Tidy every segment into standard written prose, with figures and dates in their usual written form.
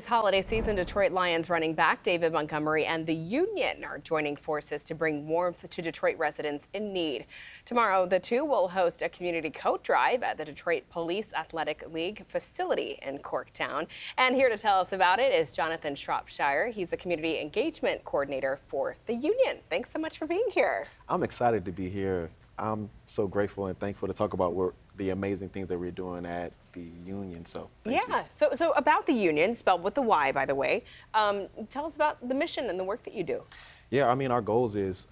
holiday season, Detroit Lions running back David Montgomery and the Union are joining forces to bring warmth to Detroit residents in need. Tomorrow, the two will host a community coat drive at the Detroit Police Athletic League facility in Corktown. And here to tell us about it is Jonathan Shropshire. He's the community engagement coordinator for the Union. Thanks so much for being here. I'm excited to be here. I'm so grateful and thankful to talk about the amazing things that we're doing at the Union. So thank you. So about the Union, spelled with the Y, by the way. Tell us about the mission and the work that you do. Yeah, I mean, our goals is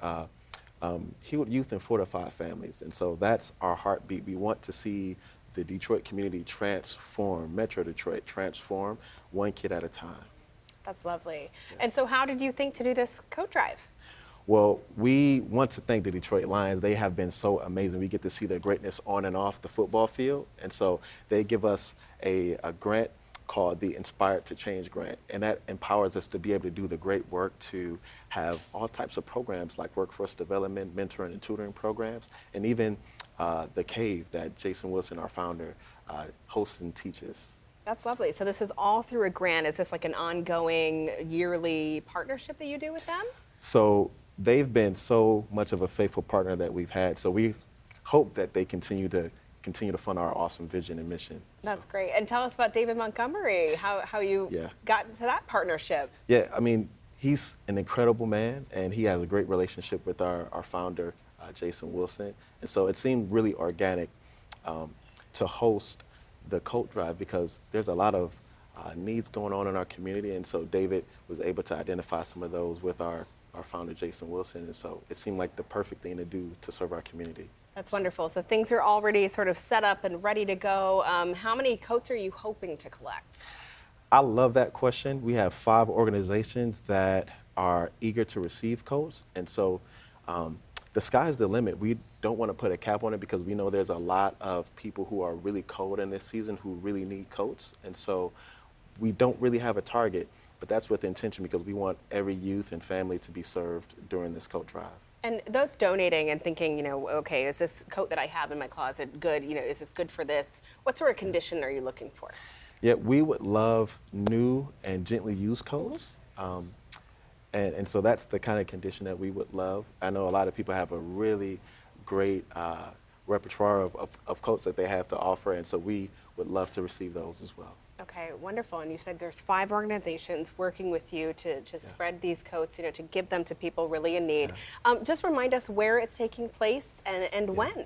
healed youth and fortified families. And so that's our heartbeat. We want to see the Detroit community transform, Metro Detroit transform, one kid at a time. That's lovely. Yeah. And so how did you think to do this coat drive? Well, we want to thank the Detroit Lions. They have been so amazing. We get to see their greatness on and off the football field. And so they give us a grant called the Inspired to Change grant. And that empowers us to be able to do the great work to have all types of programs like workforce development, mentoring and tutoring programs, and even the cave that Jason Wilson, our founder, hosts and teaches. That's lovely. So this is all through a grant. Is this like an ongoing yearly partnership that you do with them? So they've been so much of a faithful partner that we've had. So we hope that they continue to fund our awesome vision and mission. That's great. And tell us about David Montgomery, how you got into that partnership. Yeah, I mean, he's an incredible man, and he has a great relationship with our founder, Jason Wilson. And so it seemed really organic to host the coat drive because there's a lot of needs going on in our community. And so David was able to identify some of those with our founder, Jason Wilson, and so it seemed like the perfect thing to do to serve our community. That's wonderful. So things are already sort of set up and ready to go. How many coats are you hoping to collect? I love that question. We have 5 organizations that are eager to receive coats, and so the sky's the limit. We don't want to put a cap on it because we know there's a lot of people who are really cold in this season who really need coats, and so we don't really have a target. But that's with intention because we want every youth and family to be served during this coat drive. And those donating and thinking, okay, is this coat that I have in my closet good? Is this good for this? What sort of condition are you looking for? Yeah, we would love new and gently used coats. And so that's the kind of condition that we would love. I know a lot of people have a really great repertoire of coats that they have to offer, and so we would love to receive those as well. Okay, wonderful. And you said there's 5 organizations working with you to spread these coats, to give them to people really in need. Just remind us where it's taking place and when.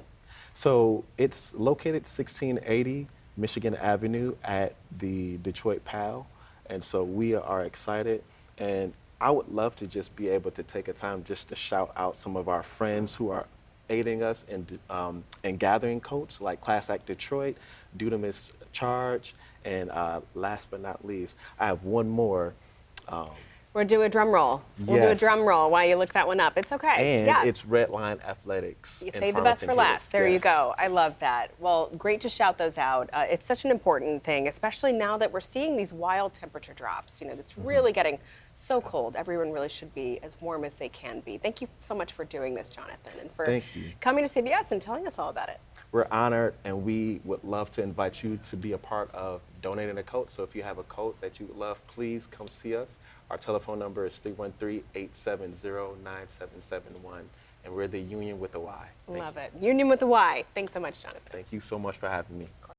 So it's located 1680 Michigan Avenue at the Detroit PAL. And so we are excited. And I would love to just be able to take a time just to shout out some of our friends who are aiding us in gathering coats, like Class Act Detroit, Dudamus Charge, and last but not least, I have one more. We'll do a drum roll. We'll do a drum roll while you look that one up. It's okay. And it's Red Line Athletics. You save the best for last. There you go. I love that. Well, great to shout those out. It's such an important thing, especially now that we're seeing these wild temperature drops. It's really getting so cold. Everyone really should be as warm as they can be. Thank you so much for doing this, Jonathan, and for coming to CBS and telling us all about it. We're honored, and we would love to invite you to be a part of donating a coat. So if you have a coat that you would love, please come see us. Our telephone number is 313-870-9771, and we're the Union with a Y. Love it. Union with a Y. Thanks so much, Jonathan. Thank you so much for having me.